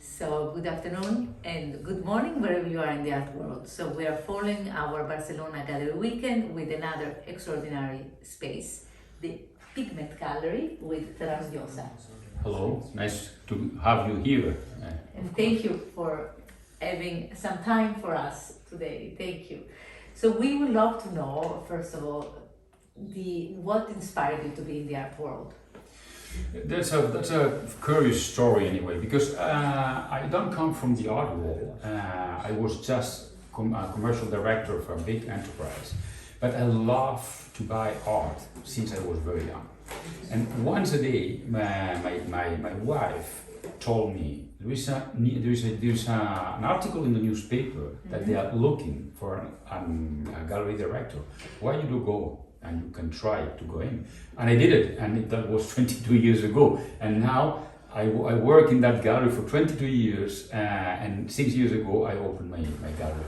So good afternoon and good morning wherever you are in the art world. So we are following our Barcelona Gallery weekend with another extraordinary space, the Pigment Gallery with Ferran Llosa. Hello, nice to have you here. And thank you for having some time for us today. Thank you. So we would love to know, first of all, what inspired you to be in the art world? That's a curious story anyway, because I don't come from the art world. I was just a commercial director for a big enterprise, but I love to buy art since I was very young. And once a day, my wife told me there is an article in the newspaper that they are looking for a gallery director. Why you don't go? And you can try to go in. And I did it, and that was 22 years ago. And now I work in that gallery for 22 years, and 6 years ago I opened my gallery.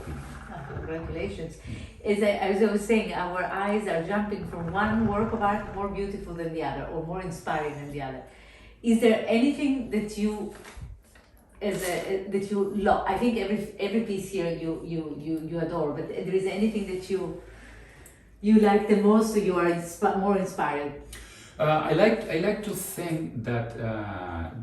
Congratulations. As I was saying, our eyes are jumping from one work of art more beautiful than the other, or more inspiring than the other. Is there anything that you love? I think every piece here you adore, but there is anything that you like the most, or you are more inspired? I like to think that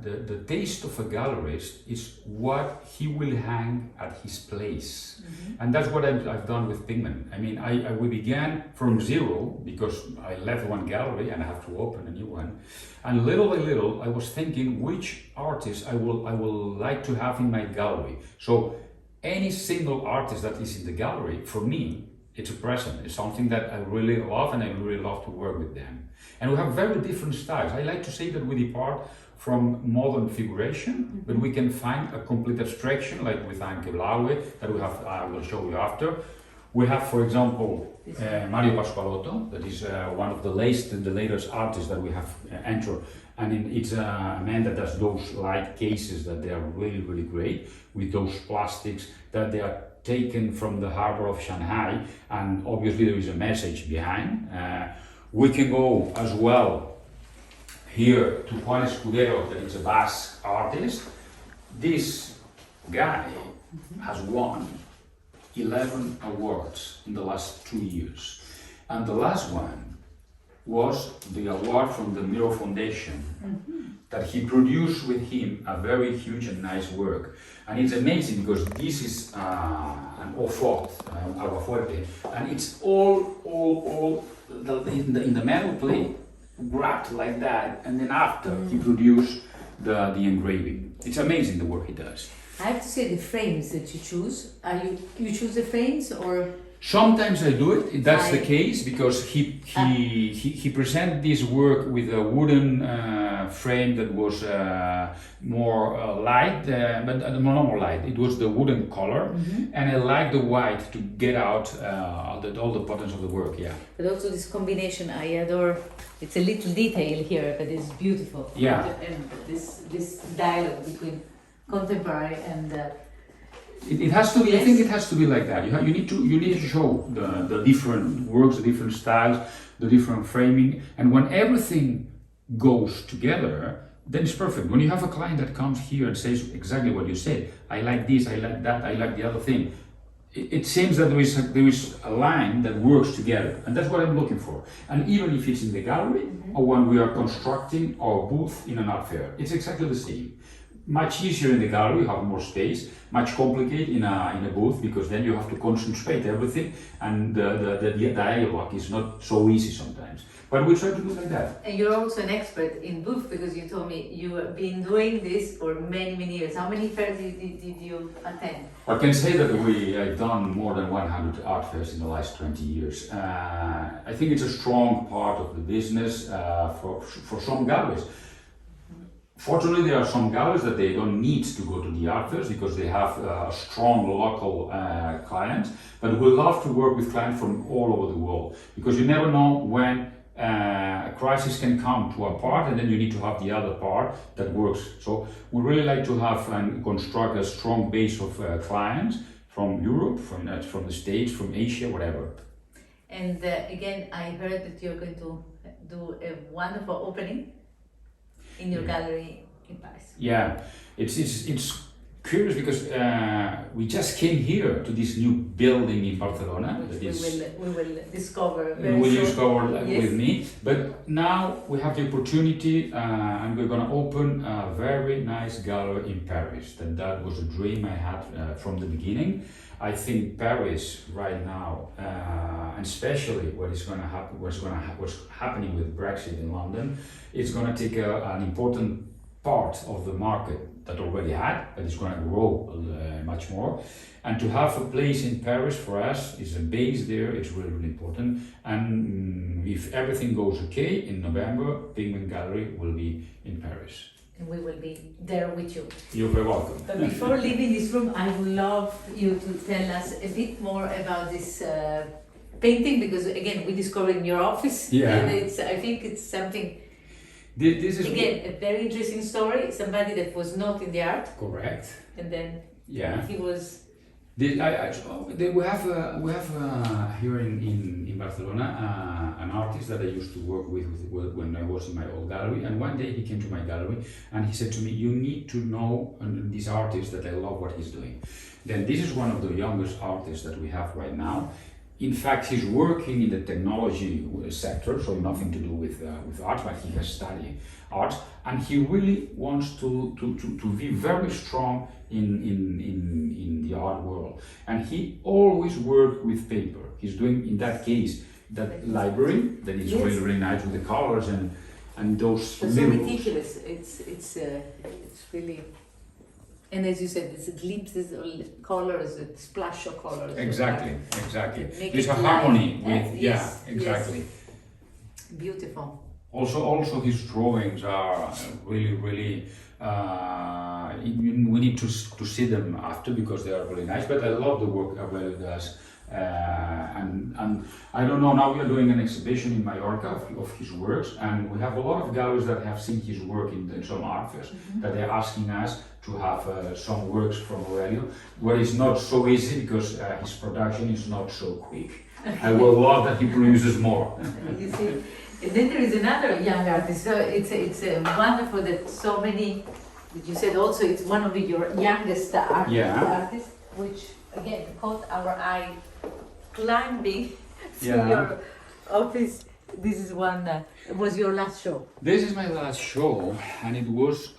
the taste of a gallerist is what he will hang at his place, and that's what I've done with Pigment. I mean, we began from zero because I left one gallery and I have to open a new one, and little by little I was thinking which artist I will like to have in my gallery. So any single artist that is in the gallery, for me, it's a present. It's something that I really love, and I really love to work with them. And we have very different styles. I like to say that we depart from modern figuration, but we can find a complete abstraction, like with Pigment Gallery, that we have. I will show you after. We have, for example, Mario Pasqualotto, that is one of the latest artists that we have entered. And it's a man that does those light cases that they are really, really great, with those plastics that they are taken from the harbor of Shanghai, and obviously there is a message behind. We can go as well here to Juan Escudero, that is a Basque artist. This guy has won 11 awards in the last 2 years, and the last one was the award from the Mirror Foundation, that he produced with him a very huge and nice work. And it's amazing because this is an Ofort, Agua Fuerte, and it's all in the metal plate, wrapped like that, and then after he produced the engraving. It's amazing the work he does. I have to say, the frames that you choose, you choose the frames, or? Sometimes I do it. That's the case because he presented this work with a wooden frame that was more light, but not more light. It was the wooden color, and I like the white to get out all the patterns of the work. Yeah. But also this combination, I adore. It's a little detail here, but it's beautiful. Yeah. And this dialogue between contemporary and. It has to be. I think it has to be like that. You need to show the different works, the different styles, the different framing, and when everything goes together, then it's perfect. When you have a client that comes here and says exactly what you said, I like this, I like that, I like the other thing. It seems that there is a line that works together, and that's what I'm looking for. And even if it's in the gallery or when we are constructing our booth in an art fair, it's exactly the same. Much easier in the gallery, you have more space, much complicated in a booth, because then you have to concentrate everything, and the dialogue is not so easy sometimes. But we try to do like that. And you're also an expert in booth, because you told me you have been doing this for many, many years. How many fairs did you attend? I can say that we have done more than 100 art fairs in the last 20 years. I think it's a strong part of the business for some galleries. Fortunately, there are some galleries that they don't need to go to the art fairs because they have a strong local clients. But we love to work with clients from all over the world, because you never know when a crisis can come to a part, and then you need to have the other part that works. So we really like to have and construct a strong base of clients from Europe, from the States, from Asia, whatever. And again, I heard that you're going to do a wonderful opening in your gallery in Paris. Yeah, it's curious because we just came here to this new building in Barcelona. Which that we will discover we very will soon. discover Yes. with me. But now we have the opportunity, and we're gonna open a very nice gallery in Paris. That was a dream I had from the beginning. I think Paris right now, and especially what's happening with Brexit in London, it's gonna take an important part of the market that already had, but it's going to grow much more. And to have a place in Paris for us is a base there. It's really, really important. And if everything goes okay, in November, Pigment Gallery will be in Paris. And we will be there with you. You're very welcome. But before leaving this room, I would love you to tell us a bit more about this painting, because again, we discovered in your office. Yeah. And I think it's something. This is Again, a very interesting story. Somebody that was not in the art, correct. and then Yeah. he was. We have here in Barcelona an artist that I used to work with when I was in my old gallery, and one day he came to my gallery and he said to me, "You need to know this artist that I love what he's doing." Then this is one of the youngest artists that we have right now. In fact, he's working in the technology sector, so nothing to do with art, but he has studied art, and he really wants to be very strong in the art world. And he always worked with paper. He's doing, in that case, that library that is Yes. really, really nice with the colors and those So mirrors. ridiculous. It's really. And as you said, it's glimpses of colors, a splash of colors. Exactly. Make There's it a live. harmony with, Yes, exactly. yes. Beautiful. Also his drawings are really. We need to see them after because they are really nice. But I love the work Abel does, and I don't know. Now we are doing an exhibition in Mallorca of his works, and we have a lot of galleries that have seen his work in some art fairs. That they're asking us to have some works from Aurelio. What is not so easy because his production is not so quick. I will love that he produces more. You see, and then there is another young artist. So it's wonderful that so many. That you said also it's one of your youngest artists, which again caught our eye climbing through your office. This is one. Was your last show? This is my last show, and it was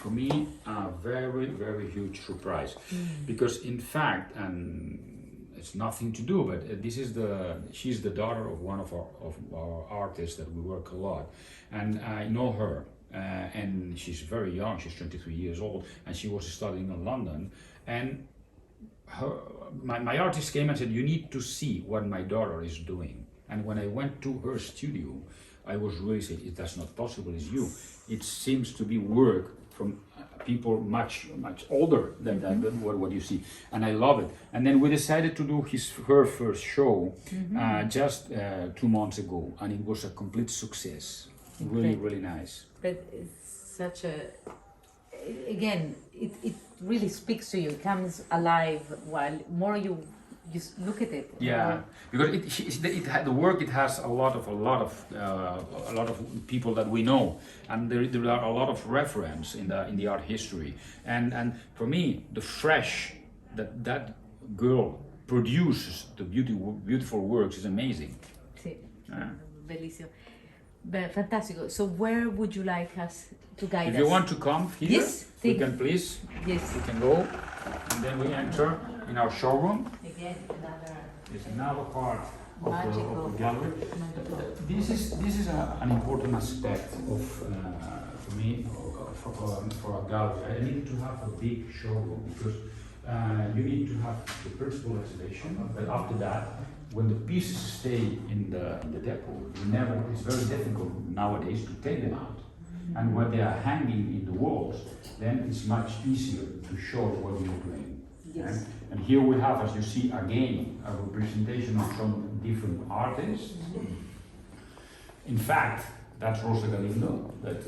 for me a very huge surprise, because in fact, and it's nothing to do, but she's the daughter of one of our artists that we work a lot, and I know her. And she's very young, she's 23 years old, and she was studying in London. And my artist came and said, "You need to see what my daughter is doing." And when I went to her studio, I was really saying, "That's not possible, it's you." It seems to be work from people much older than what you see, and I love it. And then we decided to do her first show just 2 months ago, and it was a complete success. Really nice. But it's such a. Again, it really speaks to you. It comes alive while more you just look at it. Yeah, because the work, it has a lot of people that we know, and there are a lot of reference in the art history. And for me, the fresh that girl produces the beautiful works is amazing. Sì, bellissimo. Fantastico. So where would you like us to guide us? If you want to come here, yes, we can please. Yes. We can go, and then we enter in our showroom. Again, It's another part of the gallery. Magical. This is an important aspect of for me for a gallery. I need to have a big showroom because you need to have the principal exhibition, but after that, when the pieces stay in the depot, it's very difficult nowadays to take them out. And when they are hanging in the walls, then it's much easier to show what you're doing. Yes. And here we have, as you see, again, a representation of some different artists. In fact, that's Rosa Galindo, that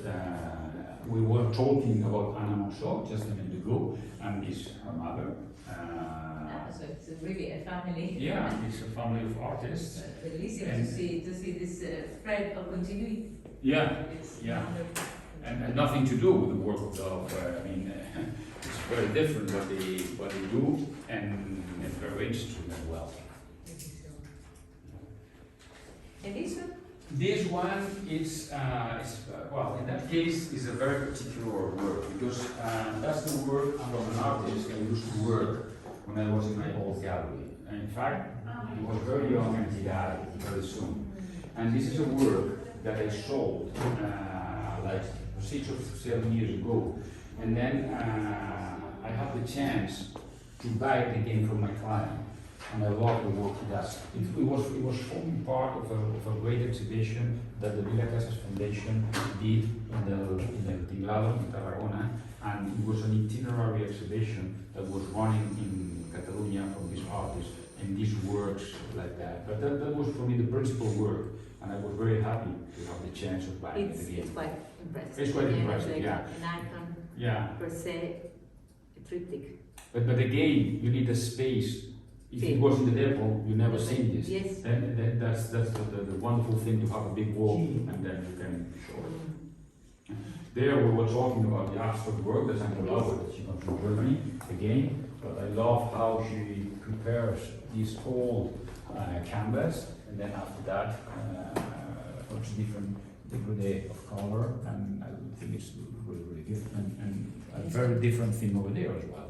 we were talking about Anna Monceau just a minute ago, and is her mother. So it's really a family. Yeah, it's a family of artists. Bellissimo to see this thread of continuity. Yeah, It's yeah. wonderful. And nothing to do with the work of it's very different what they do, and very interesting as well. And this one? This one is well, in that case, is a very particular work because that's the work from an artist I used to work when I was in my old gallery. And in fact, he was very young and he died very soon. And this is a work that I sold like 6 or 7 years ago. And then I had the chance to buy it again from my client. And I love the work he does. It was forming part of a great exhibition that the Villa Casas Foundation did in the Tinglado in Tarragona, and it was an itinerary exhibition that was running in Catalonia from this artist, and these works like that. But that was for me the principal work, and I was very happy to have the chance of buying it again. It's quite impressive. It's quite impressive, like yeah. An icon, Yeah. per se, a triptych. But again, you need a space. If it was in the depot, you never seen this. Yes. Then that's the wonderful thing to have a big wall, and then you can show it. There we were talking about the abstract work that Anke Lauber, that she comes from Germany again. But I love how she prepares this old canvas, and then after that, puts different degree of color, and I think it's really good. And a very different thing over there as well.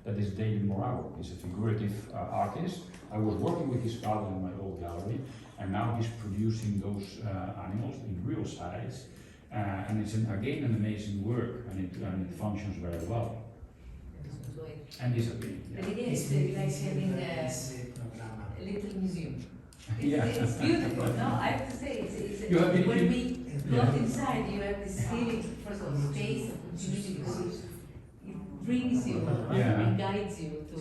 That is David Moravo. He's a figurative artist. I was working with his father in my old gallery, and now he's producing those animals in real size. And it's again an amazing work, and it functions very well. And this again. But it is like having a little museum. Yeah. It's beautiful. No, I have to say, when we got inside, you have this feeling, first of all, space and continuity, because it brings you and guides you to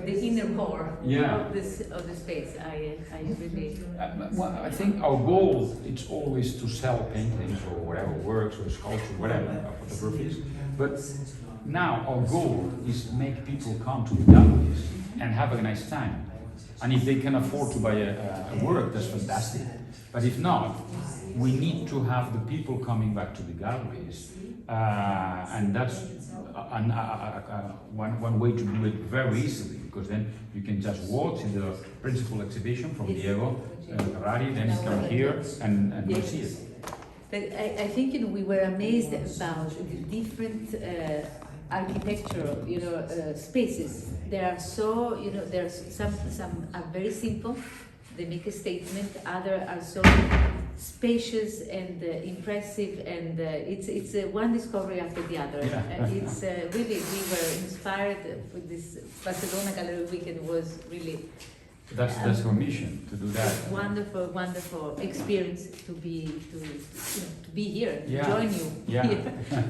the inner core of the space. I really. Well, I think our goal is always to sell paintings or whatever works or sculpture, whatever the purpose is. But now our goal is to make people come to the galleries and have a nice time. And if they can afford to buy a work, that's fantastic. But if not, we need to have the people coming back to the galleries, and that's one way to do it very easily, because then you can just walk in the principal exhibition from Diego Ferrari, then you come here and you see it. But I think we were amazed about the different architectural, spaces. There are so, there's some are very simple. They make a statement. Others are so spacious and impressive, and it's one discovery after the other. Yeah. And it's really, we were inspired with this Barcelona Gallery Weekend. Was really that's our mission, to do that. Wonderful experience to be here, to join you here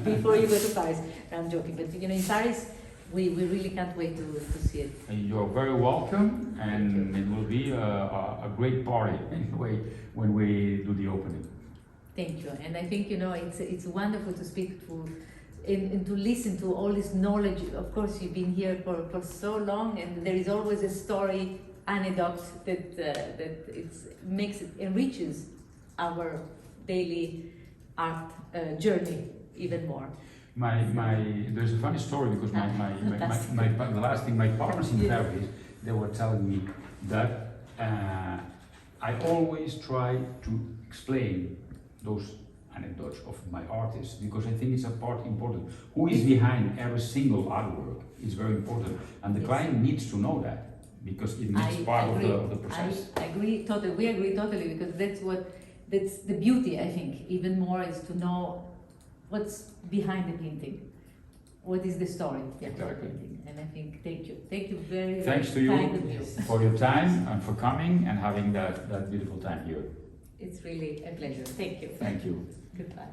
before you go to Paris. I'm joking, but in Paris, we really can't wait to see it. You're very welcome, and it will be a great party anyway when we do the opening. Thank you, and I think it's wonderful to speak to and to listen to all this knowledge. Of course, you've been here for so long, and there is always a story, anecdote that enriches our daily art journey even more. There's a funny story, because the last thing, my partners in Paris, they were telling me that I always try to explain those anecdotes of my artists, because I think it's important. Who is behind every single artwork is very important, and the client needs to know that, because it makes part of the process. I agree totally. We agree totally, because that's the beauty. I think even more is to know what's behind the painting. What is the story behind the painting? And I think, thank you very, Thanks very to kind of you for your time and for coming and having that beautiful time here. It's really a pleasure. Thank you. Thank you. Goodbye.